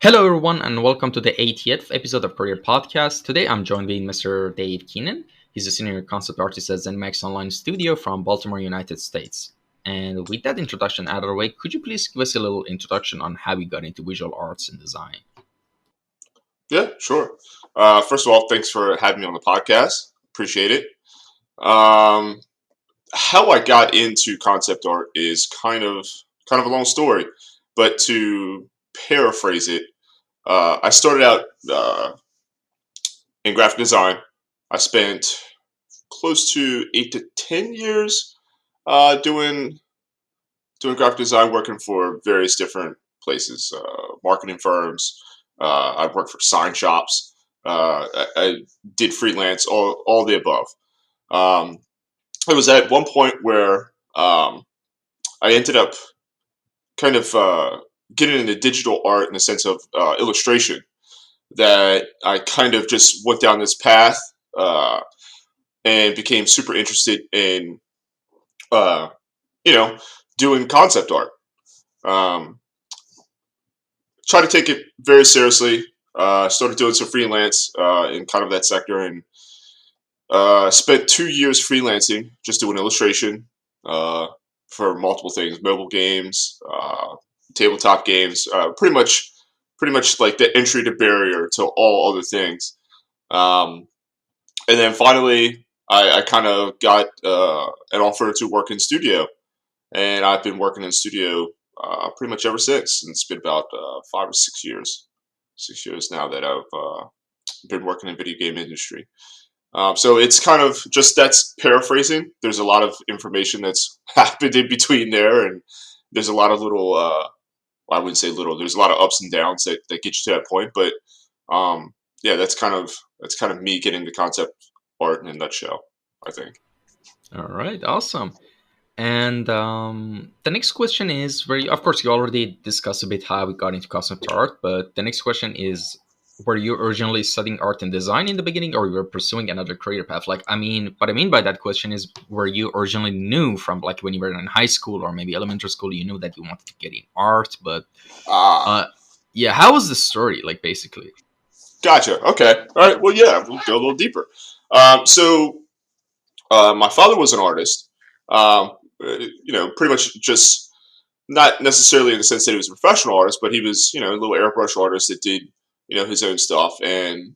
Hello, everyone, and welcome to the 80th episode of Kouryer Podcast. Today, I'm joined by Mr. Dave Keenan. He's a senior concept artist at zenimax Online Studio from Baltimore, United States. And with that introduction out of the way, could you please give us a little introduction on how you got into visual arts and design? Yeah, sure. First of all, thanks for having me on the podcast. Appreciate it. Um, how I got into concept art is kind of a long story, but to paraphrase it, I started out in graphic design. I spent close to 8 to 10 years doing graphic design, working for various different places, marketing firms. I worked for sign shops. I did freelance, all the above. Um, it was at one point where I ended up kind of getting into digital art in the sense of illustration. That I kind of just went down this path and became super interested in, uh, you know, doing concept art. Um, Try to take it very seriously. Started doing some freelance in kind of that sector, and spent 2 years freelancing, just doing illustration uh, for multiple things, mobile games, tabletop games, pretty much like the entry to barrier to all other things. Um, and then finally, I kind of got an offer to work in studio, and I've been working in studio pretty much ever since. And it's been about 5 or 6 years, 6 years now that I've been working in video game industry. So it's kind of just that's paraphrasing. There's a lot of information that's happened in between there, and there's a lot of little. I wouldn't say little. There's a lot of ups and downs that get you to that point. But yeah, that's kind of me getting the concept art in a nutshell, I think. All right, awesome. And the next question is where, of course, you already discussed a bit how we got into concept art, but the next question is, were you originally studying art and design in the beginning, or you were pursuing another career path? Like, I mean, what I mean by that question is, were you originally knew from like when you were in high school or maybe elementary school, you knew that you wanted to get in art, but Ah, uh, yeah, how was the story, like, basically? gotcha. Okay. All right. Well, yeah, we'll go a little deeper. So my father was an artist. Pretty much just not necessarily in the sense that he was a professional artist, but he was, a little airbrush artist that did, his own stuff. And,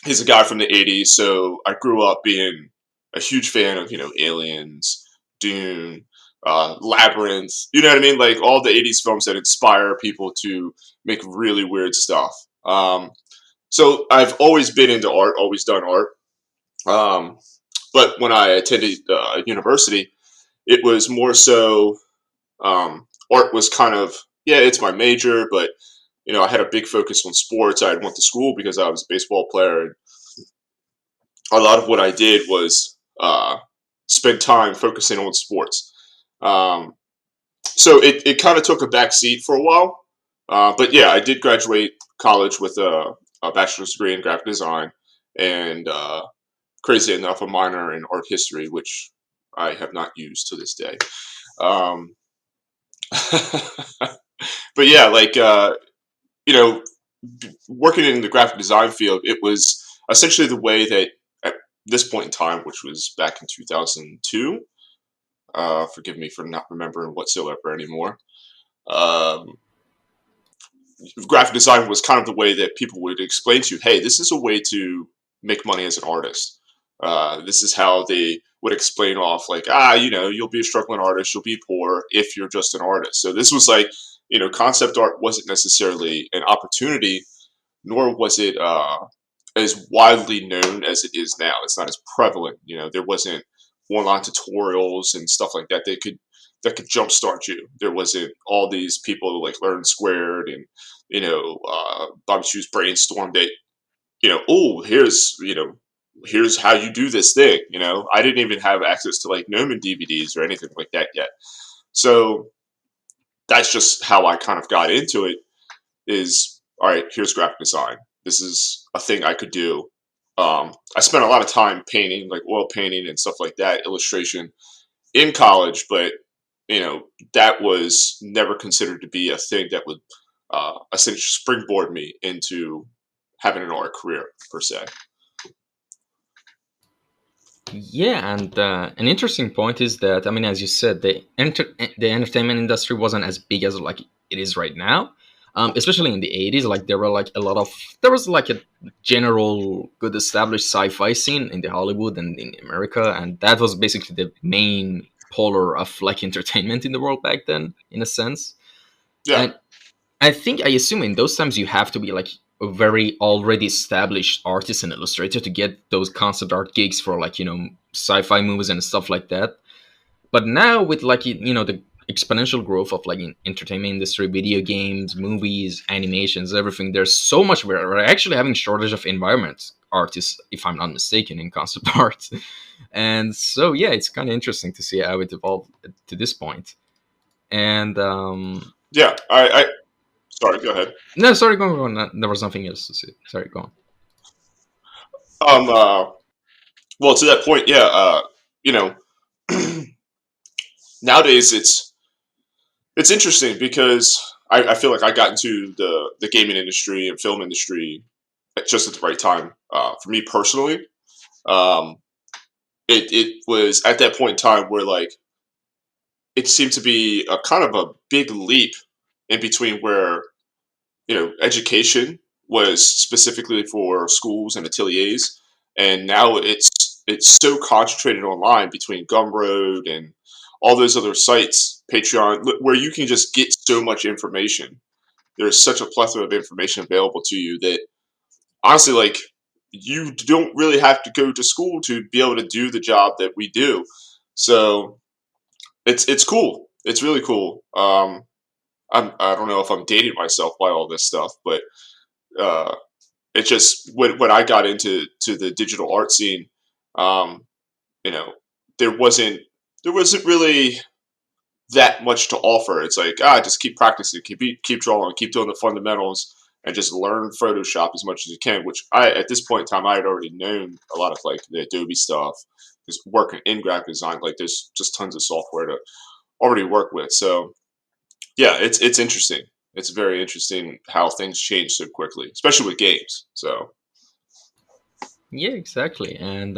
he's a guy from the 80s. So I grew up being a huge fan of, Aliens, Dune, Labyrinth, you know what I mean? Like all the 80s films that inspire people to make really weird stuff. So I've always been into art, always done art. Um, but when I attended university, it was more so art was kind of, yeah, it's my major, but I had a big focus on sports. I went to school because I was a baseball player, and a lot of what I did was spend time focusing on sports. Um, so it kind of took a back seat for a while. But yeah, I did graduate college with a bachelor's degree in graphic design, and crazy enough, a minor in art history, which I have not used to this day. Um, but yeah, like you know, working in the graphic design field, it was essentially the way that at this point in time, which was back in 2002. Forgive me for not remembering whatsoever anymore. Um, Graphic design was kind of the way that people would explain to you, hey, this is a way to make money as an artist. This is how they would explain off, like, you'll be a struggling artist, you'll be poor if you're just an artist. So this was like, concept art wasn't necessarily an opportunity, nor was it as widely known as it is now. It's not as prevalent. There wasn't online tutorials and stuff like that. That could jumpstart you. There wasn't all these people like Learn Squared and Bobby Shoes brainstorm that oh, here's how you do this thing. I didn't even have access to like Gnomon DVDs or anything like that yet. So that's just how I kind of got into it. Is all right. Here's graphic design. This is a thing I could do. I spent a lot of time painting, like oil painting and stuff like that, illustration in college, but that was never considered to be a thing that would essentially springboard me into having an art career per se. Yeah, and an interesting point is that, I mean, as you said, the entertainment industry wasn't as big as like it is right now. Especially in the '80s, like there was like a general good established sci-fi scene in the Hollywood and in America, and that was basically the main polar of like entertainment in the world back then, in a sense. Yeah, And I assume in those times you have to be like a very already established artist and illustrator to get those concept art gigs for like, sci-fi movies and stuff like that. But now with like, the exponential growth of like in entertainment industry, video games, movies, animations, everything, there's so much. We're actually having shortage of environment artists, if I'm not mistaken, in concept art. And so yeah, it's kind of interesting to see how it evolved to this point. And yeah. I sorry. Go ahead. no, sorry, go on. There was nothing else to say. Sorry, go on. Um. Well, to that point, yeah. You know, nowadays it's interesting because I feel like I got into the gaming industry and film industry just at the right time. For me personally, um, it was at that point in time where like it seemed to be a kind of a big leap in between where education was specifically for schools and ateliers, and now it's so concentrated online between Gumroad and all those other sites, Patreon, where you can just get so much information. There's such a plethora of information available to you that honestly, like you don't really have to go to school to be able to do the job that we do. So it's cool. It's really cool. I don't know if I'm dating myself by all this stuff, but uh, it just when I got into the digital art scene, um, you know, there wasn't there wasn't really that much to offer. It's like just keep practicing, keep drawing, keep doing the fundamentals, and just learn Photoshop as much as you can. Which I at this point in time I had already known a lot of like the Adobe stuff, just working in graphic design. Like there's just tons of software to already work with. So yeah, it's interesting. It's very interesting how things change so quickly, especially with games. So Yeah, exactly. And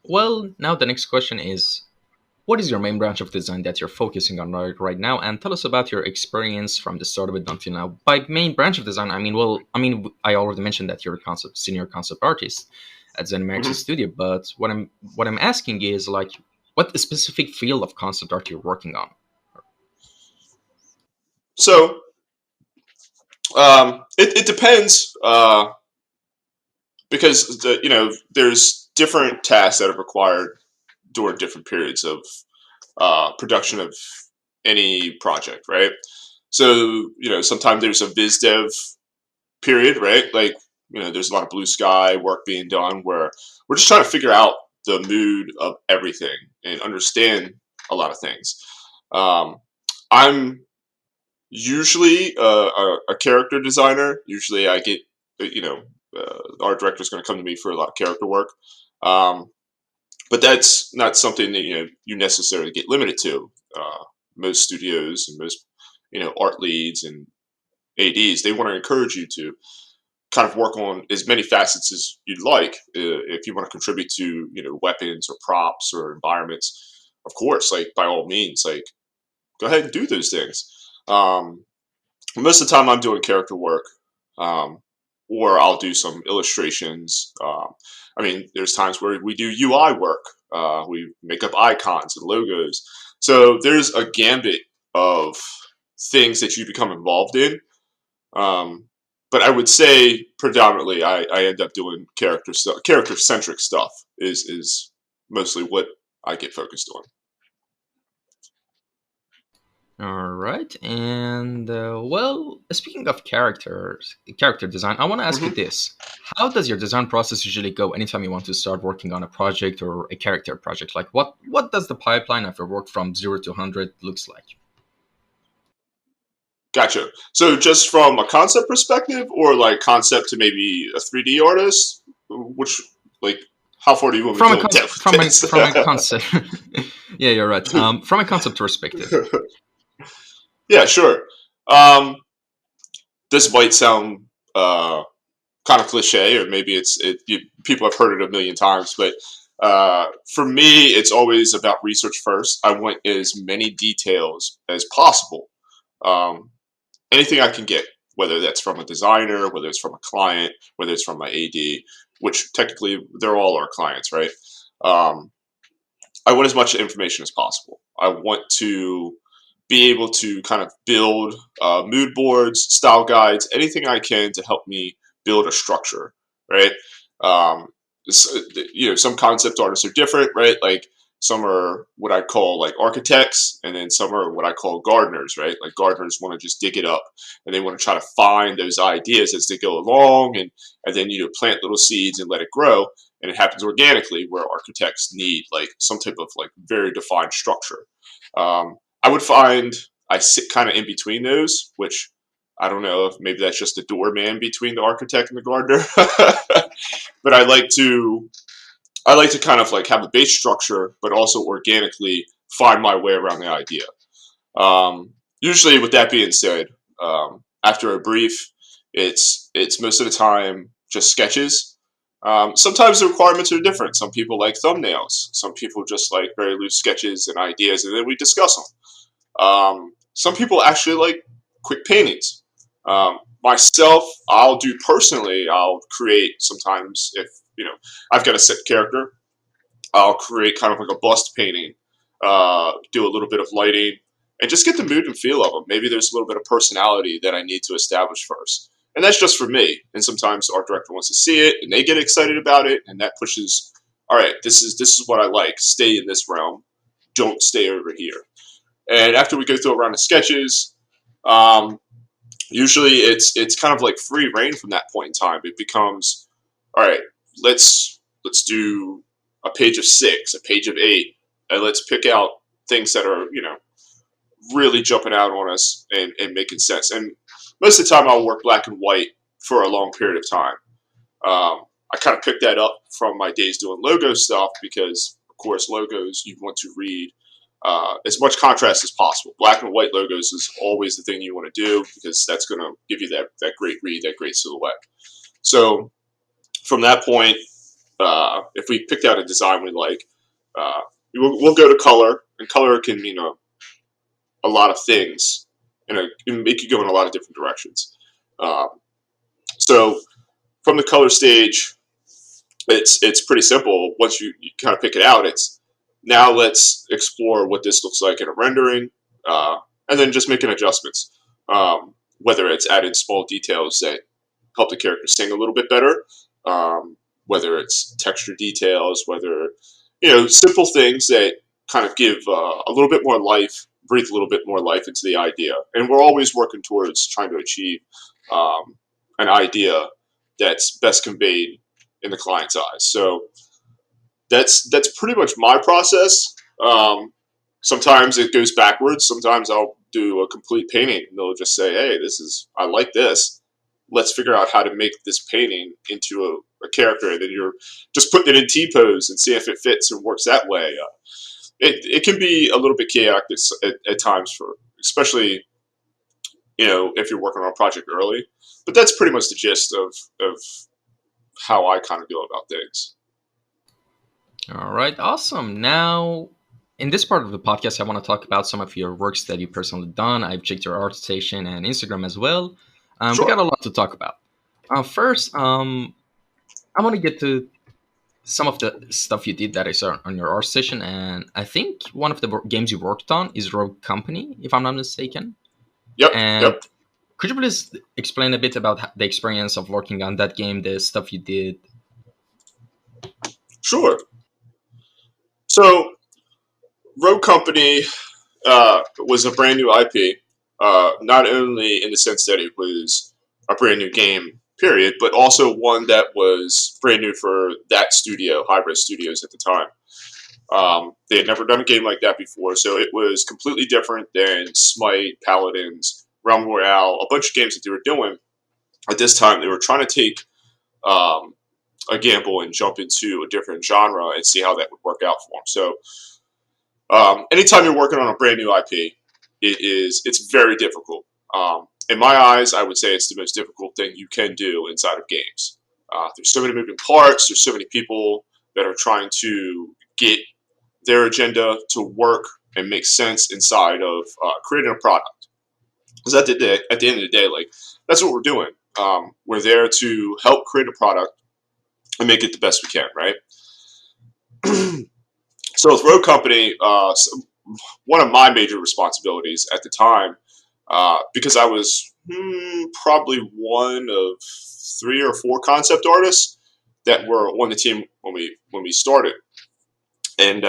well, now the next question is, what is your main branch of design that you're focusing on right now? And tell us about your experience from the start of it until now. By main branch of design, I mean, I already mentioned that you're a senior concept artist at zenimax mhm. studio. But what I'm asking is like, what specific field of concept art you're working on? so it depends because there's different tasks that are required during different periods of production of any project, right? So sometimes there's a biz dev period, right? Like there's a lot of blue sky work being done where we're just trying to figure out the mood of everything and understand a lot of things. Um, I'm usually a character designer. Usually, I get the art director is going to come to me for a lot of character work, um, but that's not something that you necessarily get limited to. Most studios and most art leads and ads, they want to encourage you to kind of work on as many facets as you'd like. If you want to contribute to weapons or props or environments, of course, like by all means, like go ahead and do those things. Um, Most of the time I'm doing character work, um, or I'll do some illustrations. I mean, there's times where we do UI work. We make up icons and logos. So there's a gambit of things that you become involved in. Um, but I would say predominantly I end up doing character centric stuff is mostly what I get focused on. All right, and well, speaking of character design, I want to ask you hmm this: how does your design process usually go anytime you want to start working on a project or a character project? Like, what does the pipeline of your work from 0 to 100 looks like? Gotcha. So just from a concept perspective, or like concept to maybe a 3D artist, which like how far do you want me to go in depth with this? From a concept, yeah, you're right. From a concept perspective. Yeah, sure. Um, this might sound kind of cliche, or maybe people have heard it a million times, but for me, it's always about research first. I want as many details as possible. Um, Anything I can get, whether that's from a designer, whether it's from a client, whether it's from my AD, which technically they're all our clients, right? Um, I want as much information as possible. I want to be able to kind of build mood boards, style guides, anything I can to help me build a structure, right? Um, some concept artists are different, right? Like some are what I call like architects, and then some are what I call gardeners, right? Like gardeners want to just dig it up, and they want to try to find those ideas as they go along, and then plant little seeds and let it grow, and it happens organically. Where architects need like some type of like very defined structure. I would find I sit kind of in between those, which I don't know if maybe that's just the doorman between the architect and the gardener. But I like to kind of like have a base structure, but also organically find my way around the idea. Usually, with that being said, after a brief, it's most of the time just sketches. Sometimes the requirements are different. Some people like thumbnails. Some people just like very loose sketches and ideas, and then we discuss them. Some people actually like quick paintings. Myself, I'll create sometimes if I've got a set character. I'll create kind of like a bust painting, do a little bit of lighting, and just get the mood and feel of them. Maybe there's a little bit of personality that I need to establish first. And that's just for me. And sometimes the art director wants to see it and they get excited about it, and that pushes, all right, this is what I like. Stay in this realm. Don't stay over here. And after we go through a round of sketches, um, usually it's kind of like free reign from that point in time. It becomes, all right, let's do a page of 6, a page of 8, and let's pick out things that are really jumping out on us and making sense. And most of the time, I'll work black and white for a long period of time. I kind of picked that up from my days doing logo stuff because, of course, logos you want to read as much contrast as possible. Black and white logos is always the thing you want to do because that's going to give you that great read, that great silhouette. So from that point, if we picked out a design we like, we'll go to color, and color can mean a lot of things, and it could go in a lot of different directions. Um, so from the color stage, it's pretty simple. Once you kind of pick it out, it's now let's explore what this looks like in a rendering, and then just making adjustments. Whether it's adding small details that help the character sing a little bit better, whether it's texture details, whether simple things that kind of give a little bit more life, breathe a little bit more life into the idea. And we're always working towards trying to achieve um, an idea that's best conveyed in the client's eyes. So that's pretty much my process. Sometimes it goes backwards. Sometimes I'll do a complete painting, and they'll just say, "Hey, I like this. Let's figure out how to make this painting into a character." And then you're just putting it in T pose and see if it fits and works that way. It can be a little bit chaotic at times, for especially if you're working on a project early. But that's pretty much the gist of how I kind of go about things. All right, awesome. Now, in this part of the podcast, I want to talk about some of your works that you personally done. I've checked your art station and Instagram as well. We got Sure. a lot to talk about. First, I want to get to some of the stuff you did that I saw on your art station, and I think one of the games you worked on is Rogue Company, if I'm not mistaken. Yep. And Yep. could you please explain a bit about the experience of working on that game, the stuff you did? Sure. So Rogue Company was a brand new IP, not only in the sense that it was a brand new game, period, but also one that was brand new for that studio, Hybrid Studios at the time. They had never done a game like that before, so it was completely different than Smite, Paladins, Realm Royale, a bunch of games that they were doing. At this time, they were trying to take um, a gamble and jump into a different genre and see how that would work out for them. So anytime you're working on a brand new IP, it's very difficult. in my eyes, I would say it's the most difficult thing you can do inside of games. There's so many moving parts. There's so many people that are trying to get their agenda to work and make sense inside of creating a product. Because at the end of the day, like that's what we're doing. We're there to help create a product and make it the best we can, right? So with Road Company, one of my major responsibilities at the time, because I was probably one of 3 or 4 concept artists that were on the team when we started, and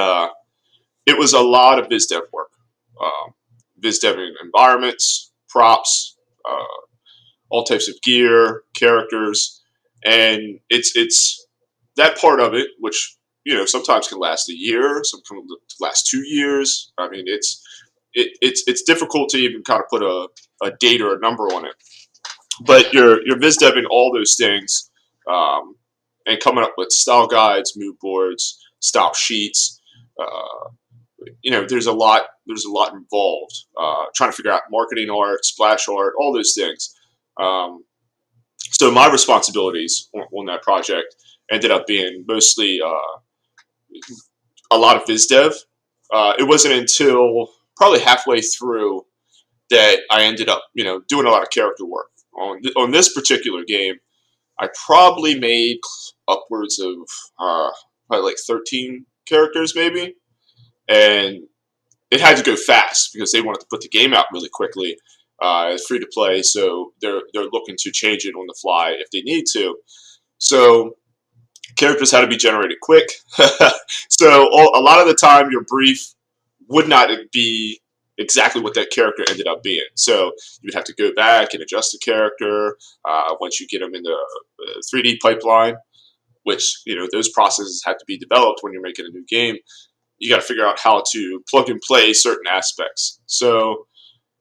it was a lot of biz dev work, biz dev environments, props, all types of gear, characters, and it's that part of it, which sometimes can last a year, some can last 2 years. I mean, it's difficult to even kind of put a date or a number on it. But you're viz deving all those things, and coming up with style guides, mood boards, style sheets. There's a lot involved. Trying to figure out marketing art, splash art, all those things. So my responsibilities on that project ended up being mostly a lot of viz dev. It wasn't until probably halfway through that I ended up, doing a lot of character work. On this particular game, I probably made upwards of probably like 13 characters, maybe, and it had to go fast because they wanted to put the game out really quickly. It's free to play, so they're looking to change it on the fly if they need to. So characters had to be generated quick. So a lot of the time, your brief would not be exactly what that character ended up being. So you would have to go back and adjust the character once you get them in the 3D pipeline, which those processes have to be developed when you're making a new game. You got to figure out how to plug and play certain aspects. So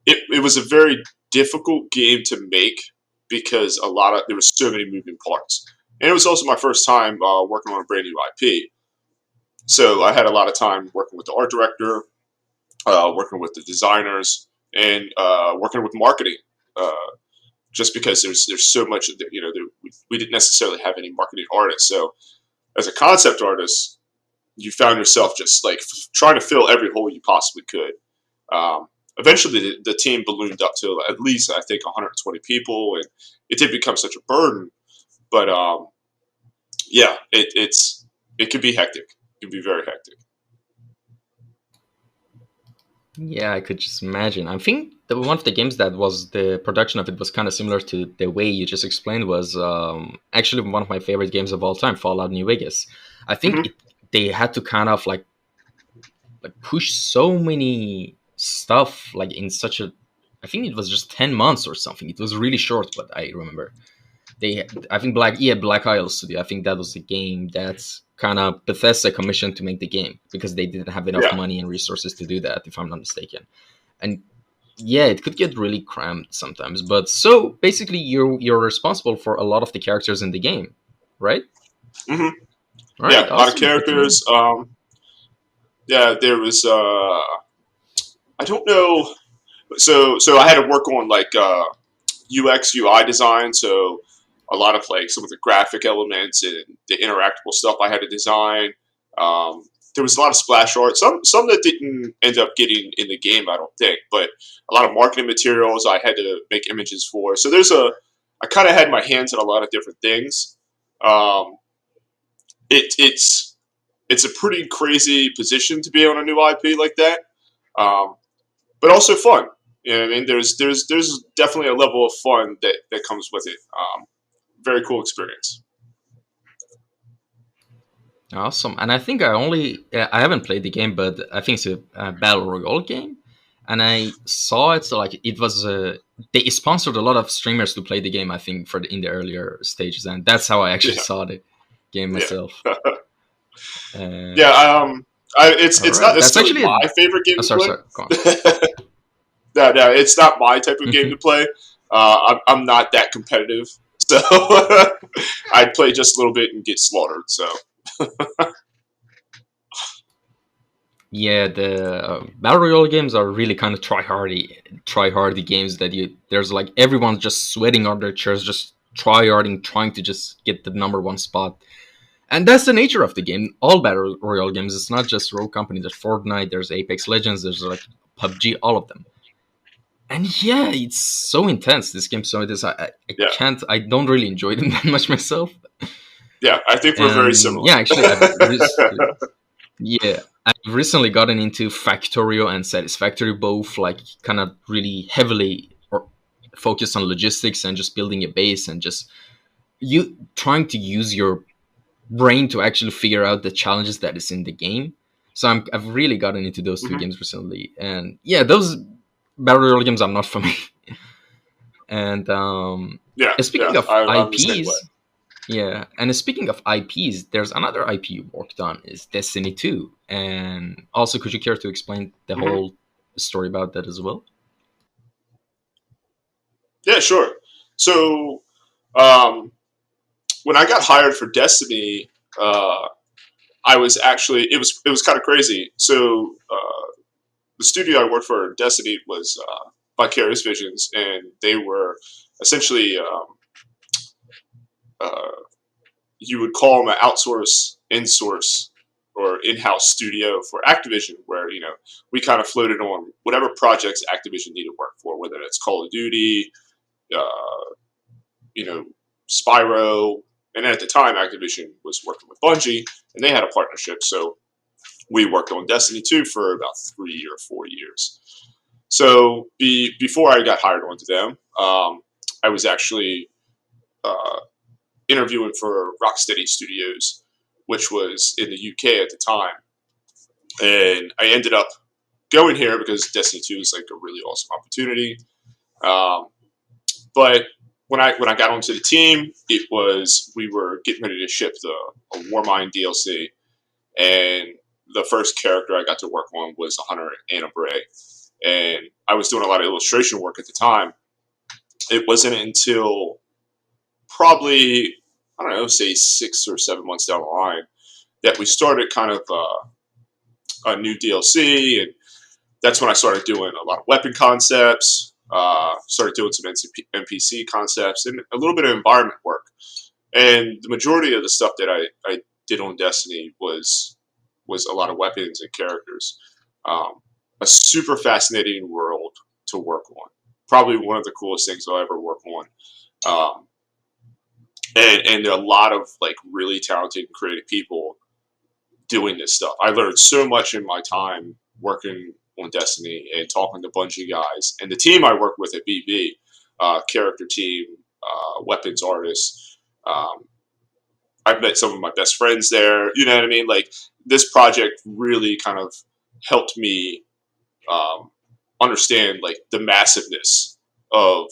it was a very difficult game to make because there was so many moving parts. And it was also my first time working on a brand new IP. So I had a lot of time working with the art director, working with the designers, and working with marketing. Just because there's so much that we didn't necessarily have any marketing artists. So as a concept artist, you found yourself just like trying to fill every hole you possibly could. Eventually, the team ballooned up to at least I think 120 people, and it did become such a burden. But yeah, it could be hectic. It could be very hectic. Yeah, I could just imagine. I think one of the games that was the production of it was kind of similar to the way you just explained was actually one of my favorite games of all time, Fallout New Vegas. I think Mm-hmm. they had to kind of like push so many stuff like in such a. I think it was just 10 months or something. It was really short, but I remember I think Black Isle Studio. I think that was the game that's kind of Bethesda commissioned to make the game because they didn't have enough Yeah. money and resources to do that, if I'm not mistaken. And yeah, it could get really cramped sometimes. But so basically, you're responsible for a lot of the characters in the game, right? Mm-hmm. All right, Yeah. A lot of awesome, good to know. characters. Yeah. There was. I don't know. So I had to work on like UX UI design. So a lot of like some of the graphic elements and the interactable stuff I had to design. Um, there was a lot of splash art. Some that didn't end up getting in the game, I don't think. But a lot of marketing materials I had to make images for. So I kind of had my hands in a lot of different things. Um, it's a pretty crazy position to be on a new IP like that. Um, but also fun. You know what I mean? There's definitely a level of fun that comes with it. Very cool experience. Awesome. And I think I haven't played the game, but I think it's a battle royale game. And I saw it, so like it was they sponsored a lot of streamers to play the game. I think in the earlier stages, and that's how I actually Yeah, saw the game myself. yeah, Uh, yeah. all It's not right, that's necessarily actually my favorite game oh, to sorry, play. sorry, go on. No, it's not my type of game to play. I'm not that competitive, so I play just a little bit and get slaughtered. So Yeah, the battle royale games are really kind of try hardy games that there's like everyone's just sweating on their chairs, just try harding, trying to just get the number one spot. And that's the nature of the game. All battle royale games. It's not just Rogue Company. There's Fortnite. There's Apex Legends. There's like PUBG. All of them. And yeah, it's so intense. This game so intense. I Yeah, can't. I don't really enjoy them that much myself. yeah. I think we're very And similar. yeah, actually, yeah, I've recently gotten into Factorio and Satisfactory, both like kind of really heavily or focused on logistics and just building a base and just you trying to use your brain to actually figure out the challenges that is in the game. So I've really gotten into those two Hmm. games recently, and yeah, those battle royale games are not for me. And Yeah, yeah. speaking of I'm the same way. IPs, yeah, and speaking of IPs, there's another IP you worked on is Destiny 2, and also could you care to explain the Hmm. whole story about that as well? Yeah, sure. So, um, when I got hired for Destiny, I was actually it was kind of crazy. So, the studio I worked for, Destiny, was Vicarious Visions, and they were essentially uh, you would call them an outsource, in-source, or in-house studio for Activision, where we kind of floated on whatever projects Activision needed work for, whether it's Call of Duty, uh, you know, Spyro, and at the time Activision was working with Bungie, and they had a partnership, so we worked on Destiny 2 for about 3 or 4 years. So before I got hired onto them, I was actually uh, interviewing for Rocksteady Studios, which was in the UK at the time. And I ended up going here because Destiny 2 is like a really awesome opportunity. Um, but when I got onto the team, it was we were getting ready to ship the a Warmind DLC, and the first character I got to work on was a hunter Anna Bray, and I was doing a lot of illustration work at the time. It wasn't until probably I don't know, say 6 or 7 months down the line that we started kind of a new DLC, and that's when I started doing a lot of weapon concepts. Started doing some NPC concepts and a little bit of environment work. And the majority of the stuff that I did on Destiny was a lot of weapons and characters. Um, a super fascinating world to work on. Probably one of the coolest things I'll ever work on. Um, and there are a lot of like really talented and creative people doing this stuff. I learned so much in my time working on Destiny and talking to Bungie guys and the team I work with at BB, character team, weapons artists. Um, I've met some of my best friends there. You know what I mean? Like this project really kind of helped me um, understand like the massiveness of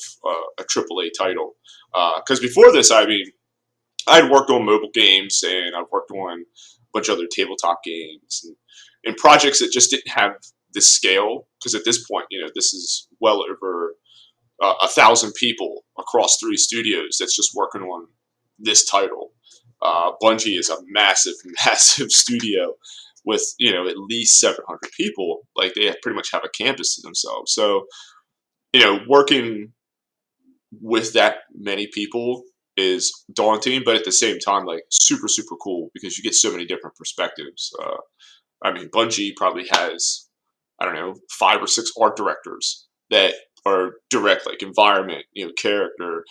a AAA title. Because before this, I mean, I'd worked on mobile games and I've worked on a bunch of other tabletop games and projects that just didn't have the scale. Because at this point, this is well over 1,000 people across 3 studios that's just working on this title. Bungie is a massive, massive studio with at least 700 people. Like they pretty much have a campus to themselves. So working with that many people is daunting, but at the same time, like super, super cool because you get so many different perspectives. I mean, Bungie probably has, I don't know, 5 or 6 art directors that are direct, like environment, character,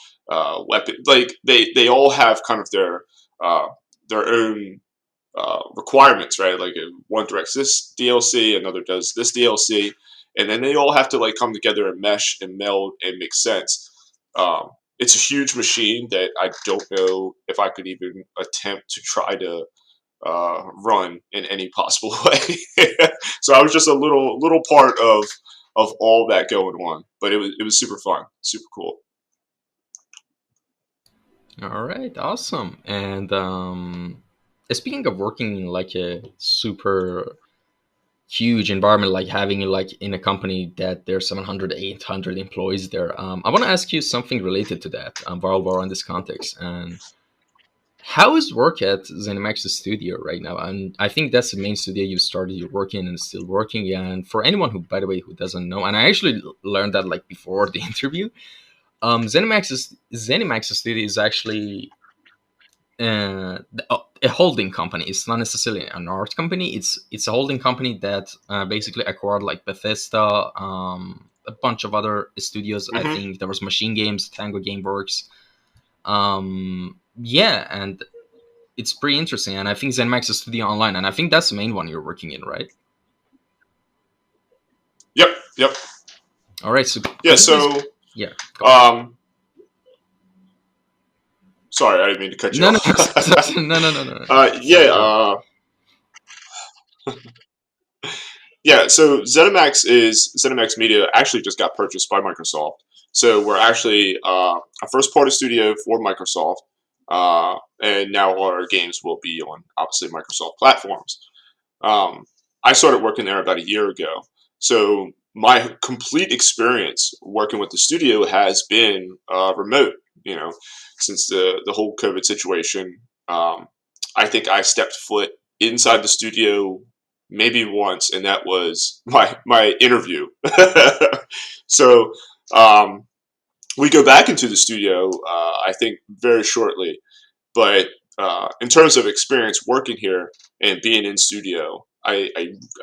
weapon. Like they all have kind of uh, their own requirements, right? Like one directs this DLC, another does this DLC, and then they all have to like come together and mesh and meld and make sense. It's a huge machine that I don't know if I could even attempt to try to run in any possible way. So I was just a little part of all that going on, but it was super fun, super cool. All right, awesome. And speaking of working in like a super huge environment, like having like in a company that there's 700, 800 employees there, I want to ask you something related to that while we're in this context. And How is work at ZeniMax's studio right now? And I think that's the main studio you started your work in and still working. And for anyone who, by the way, who doesn't know, and I actually learned that like before the interview, ZeniMax's studio is actually a holding company. It's not necessarily an art company. It's a holding company that basically acquired like Bethesda, a bunch of other studios. I Hmm. think there was Machine Games, Tango Gameworks. Yeah, and it's pretty interesting. And I think ZeniMax is Studio Online, and I think that's the main one you're working in, right? Yep, yep. All right. So Yeah. could you please? So, Yeah. Go. um, sorry, I didn't mean to cut you No, no, no, off. no, no, no, no. Yeah, Sorry. Go ahead. yeah. So ZeniMax Media actually just got purchased by Microsoft. So we're actually a first party studio for Microsoft, and now all our games will be on obviously Microsoft platforms. Um, I started working there about a year ago. So my complete experience working with the studio has been remote. You know, since the whole COVID situation, I think I stepped foot inside the studio maybe once, and that was my interview. So um, we go back into the studio, I think, very shortly. But in terms of experience working here and being in studio, I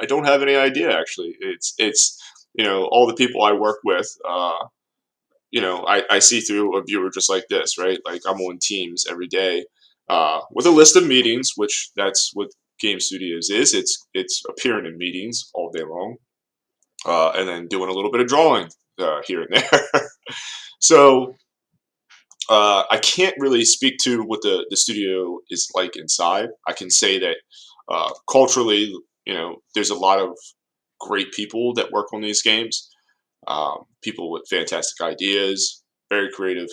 don't have any idea actually. It's all the people I work with. I see through a viewer just like this, right? Like I'm on Teams every day with a list of meetings, which that's what Game Studios is. It's appearing in meetings all day long, and then doing a little bit of drawing here and there. So I can't really speak to what the studio is like inside. I can say that culturally, there's a lot of great people that work on these games. People with fantastic ideas, very creative,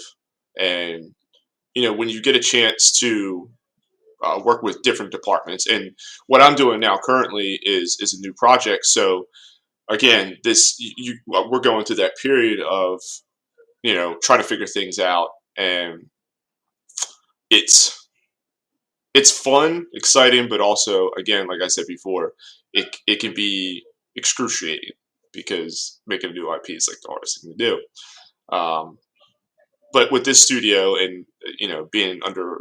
and when you get a chance to work with different departments, and what I'm doing now currently is a new project. So again, we're going through that period of trying to figure things out, and it's it's fun, exciting, but also, again, like I said before, it can be excruciating because making a new IP is like the hardest thing to do. Um, but with this studio and being under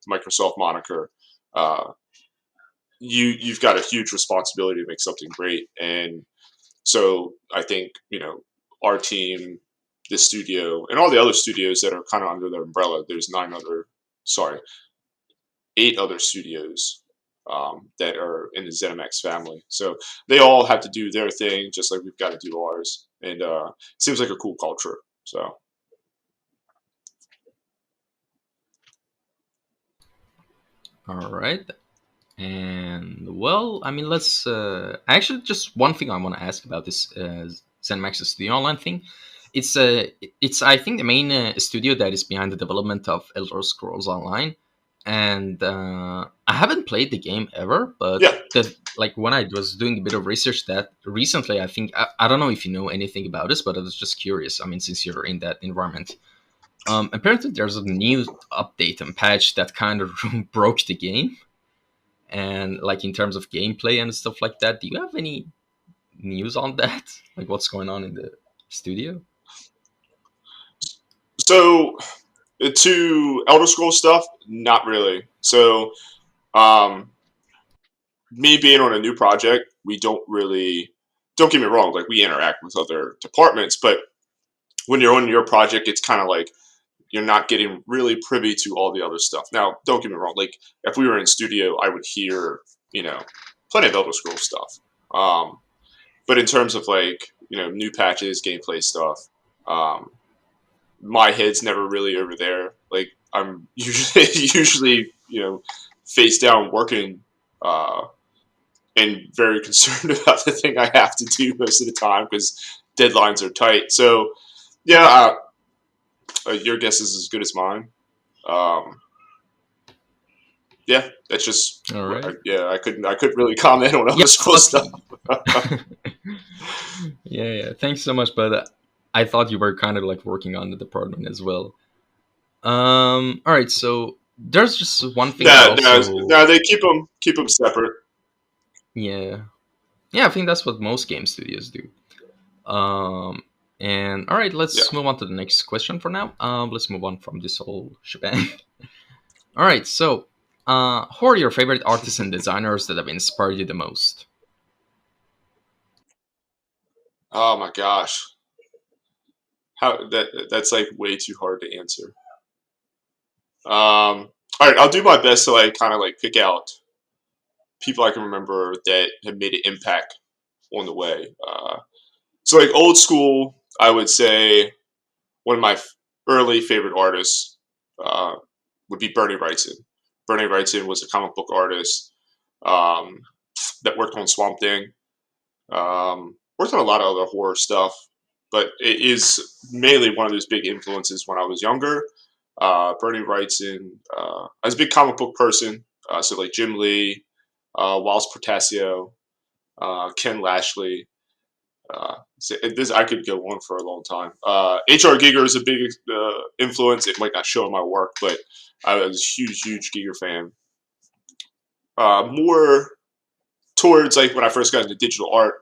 Microsoft moniker, uh, you've got a huge responsibility to make something great. And so I think our team, this studio, and all the other studios that are kind of under their umbrella. There's sorry, 8 other studios that are in the ZeniMax family. So they all have to do their thing, just like we've got to do ours. And it seems like a cool culture. So All right. And well, I mean, let's actually just one thing I want to ask about this ZeniMax's Studio Online thing. It's I think the main studio that is behind the development of Elder Scrolls Online, and I haven't played the game ever, but yeah. like when I was doing a bit of research that recently, I think I don't know if you know anything about this, but I was just curious. I mean, since you're in that environment, apparently there's a new update and patch that kind of broke the game, and like in terms of gameplay and stuff like that. Do you have any news on that? Like what's going on in the studio? So to Elder Scrolls stuff, not really. So um, me being on a new project, we don't really. Don't get me wrong. Like we interact with other departments, but when you're on your project, it's kind of like you're not getting really privy to all the other stuff. Now, don't get me wrong. Like if we were in studio, I would hear plenty of Elder Scrolls stuff. Um, but in terms of like new patches, gameplay stuff, um, my head's never really over there. Like I'm usually face down working uh, and very concerned about the thing I have to do most of the time because deadlines are tight. So yeah, your guess is as good as mine. Um, yeah, that's just All right. yeah. I couldn't really comment on Yeah, other I school thought stuff. yeah, yeah. Thanks so much, but I thought you were kind of like working on the department as well. All right. So there's just one thing I No, no, also, no. They keep them separate. yeah, yeah, I think that's what most game studios do. Um, and all right, Yeah. let's move on to the next question for now. Let's move on from this whole shebang. All right, so who are your favorite artists and designers that have inspired you the most? Oh my gosh, how that's like way too hard to answer. All right, I'll do my best to like kind of like pick out people I can remember that have made an impact on the way. So like old school, I would say one of my early favorite artists uh, would be Bernie Wrightson. Bernie Wrightson was a comic book artist um, that worked on Swamp Thing. Worked on a lot of other horror stuff, but it is mainly one of those big influences when I was younger. Bernie Wrightson. I was a big comic book person, so like Jim Lee, Wallace Portasio, Ken Lashley. So this I could go on for a long time. H.R. Giger is a big influence. It might not show in my work, but I was a huge Giger fan. More towards like when I first got into digital art.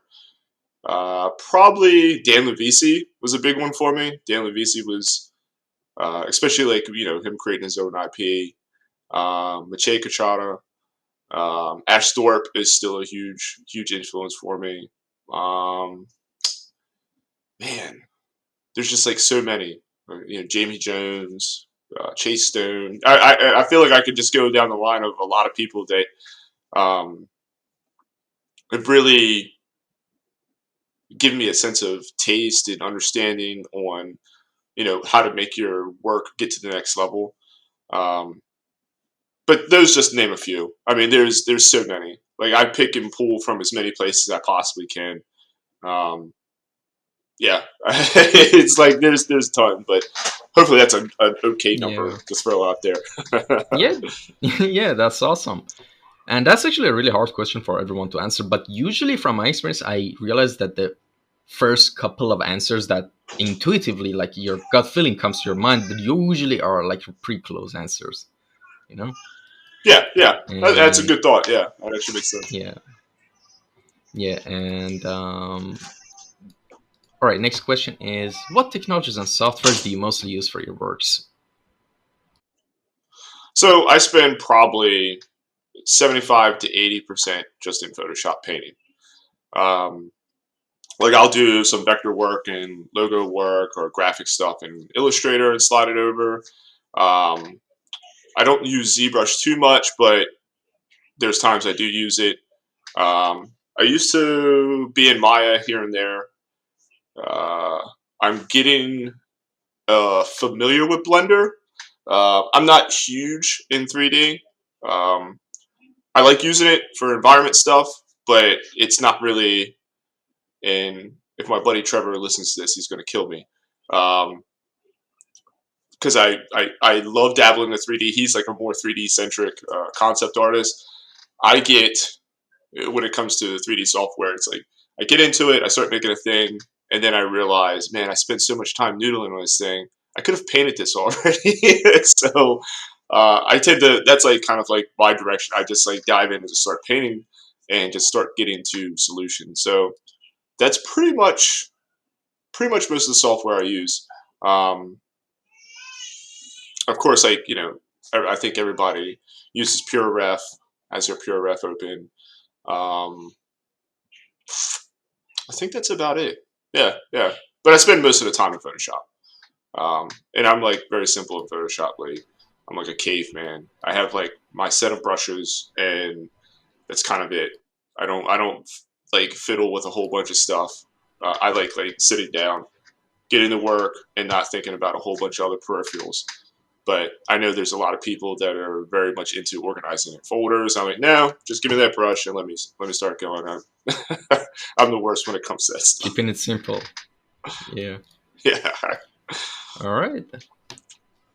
Probably Dan Levisi was a big one for me. Dan Levisi was, especially like him creating his own IP. Maciej Kachada, Ash Thorpe is still a huge influence for me. Um, Man, there's just like so many. Jamie Jones, Chase Stone. I feel like I could just go down the line of a lot of people that um, have really given me a sense of taste and understanding on how to make your work get to the next level. Um, but those just name a few. I mean, there's so many. Like I pick and pull from as many places as I possibly can. Um, yeah, it's like there's a ton, but hopefully that's an okay number Yeah, to throw out there. yeah, yeah. That's awesome. And that's actually a really hard question for everyone to answer. But usually, from my experience, I realize that the first couple of answers that intuitively, like your gut feeling, comes to your mind, that usually are like your pre-close answers. You know. Yeah, yeah, that's a And good thought. Yeah, that actually makes sense. yeah, yeah. And all right. Next question is: what technologies and softwares do you mostly use for your works? So I spend probably 75 to 80% just in Photoshop painting. Um, like I'll do some vector work and logo work or graphic stuff in Illustrator and slide it over. Um, I don't use ZBrush too much, but there's times I do use it. I used to be in Maya here and there. Uh, I'm getting familiar with Blender. I'm not huge in 3D. Um, I like using it for environment stuff, but it's not really. And if my buddy Trevor listens to this, he's going to kill me. Because I love dabbling in 3D. He's like a more 3D centric concept artist. I get when it comes to 3D software, it's like I get into it, I start making a thing, and then I realize, man, I spent so much time noodling on this thing. I could have painted this already. So I tend to. That's like kind of like my direction. I just like dive in and just start painting and just start getting to solutions. So that's pretty much most of the software I use. Um, of course, like I think everybody uses PureRef as their PureRef open. Um, I think that's about it. Yeah, yeah. But I spend most of the time in Photoshop, and I'm like very simple in Photoshop. Like I'm like a caveman. I have like my set of brushes, and that's kind of it. I don't like fiddle with a whole bunch of stuff. I like sitting down, getting to work, and not thinking about a whole bunch of other peripherals. But I know there's a lot of people that are very much into organizing their folders. I'm like, no, just give me that brush and let me start going on. I'm the worst when it comes to that stuff. Keeping it simple. Yeah. Yeah. All right.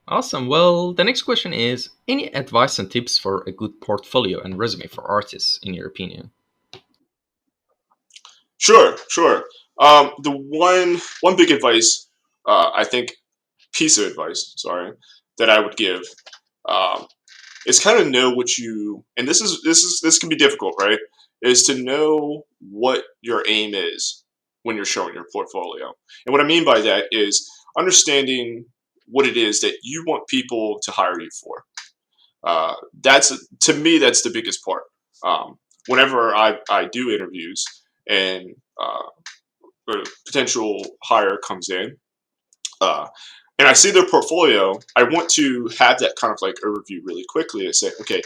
Awesome. Well, the next question is: any advice and tips for a good portfolio and resume for artists, in your opinion? Sure, sure. The one big advice, I think, piece of advice, sorry, that I would give. is kind of know what you, and this can be difficult, right? Is to know what your aim is when you're showing your portfolio. And what I mean by that is understanding what it is that you want people to hire you for. That's, to me, that's the biggest part. Whenever I do interviews and a potential hire comes in, uh, and I see their portfolio, I want to have that kind of like overview really quickly and say, okay,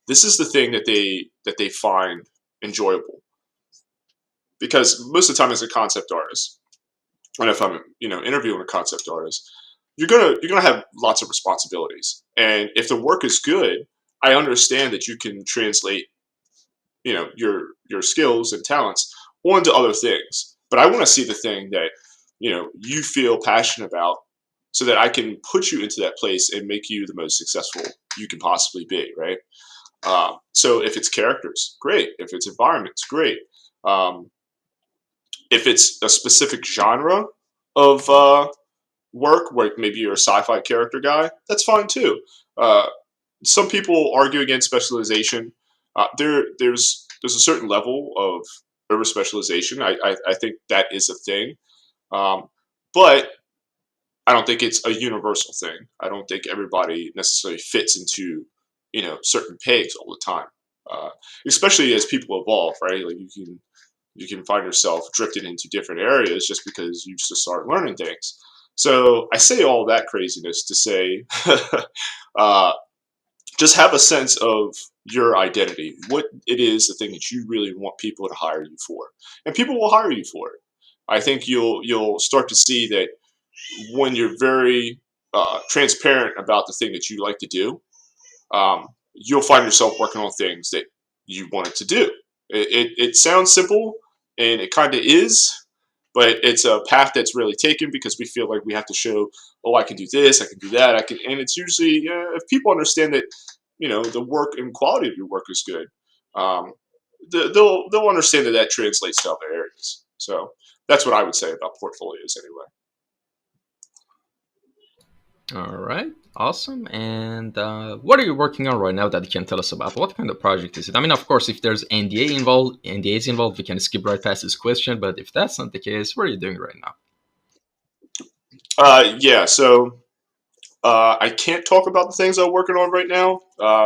this is the thing that they find enjoyable. Because most of the time, as a concept artist, and if I'm interviewing a concept artist, you're gonna have lots of responsibilities, and if the work is good, I understand that you can translate your skills and talents onto other things. But I want to see the thing that you feel passionate about, so that I can put you into that place and make you the most successful you can possibly be. Right. So if it's characters, great. If it's environments, great. Um, if it's a specific genre of work, where maybe you're a sci-fi character guy, that's fine too. Uh, some people argue against specialization. There's a certain level of over specialization. I think that is a thing, um, but I don't think it's a universal thing. I don't think everybody necessarily fits into certain pegs all the time, uh, especially as people evolve. Right, like you can find yourself drifting into different areas just because you just start learning things. So I say all that craziness to say, uh, just have a sense of your identity, what it is, the thing that you really want people to hire you for, and people will hire you for it. I think you'll start to see that when you're very transparent about the thing that you like to do, you'll find yourself working on things that you wanted to do. It sounds simple, and it kind of is, but it's a path that's really taken because we feel like we have to show, oh, I can do this, I can do that, I can, and it's usually, if people understand that, the work and quality of your work is good, um, they'll understand that that translates to other areas. So that's what I would say about portfolios, anyway. All right, awesome. And what are you working on right now that you can tell us about? What kind of project is it? I mean, of course, if there's NDAs involved, we can skip right past this question. But if that's not the case, what are you doing right now? Yeah, so I can't talk about the things I'm working on right now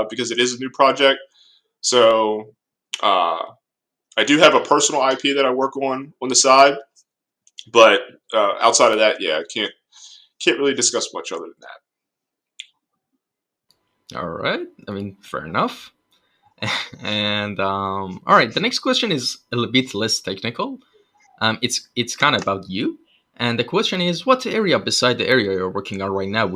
because it is a new project. So uh, I do have a personal IP that I work on the side, but outside of that, yeah, I can't really discuss much other than that. All right, I mean, fair enough. And all right, the next question is a little bit less technical. It's kind of about you. And the question is, what area beside the area you're working on right now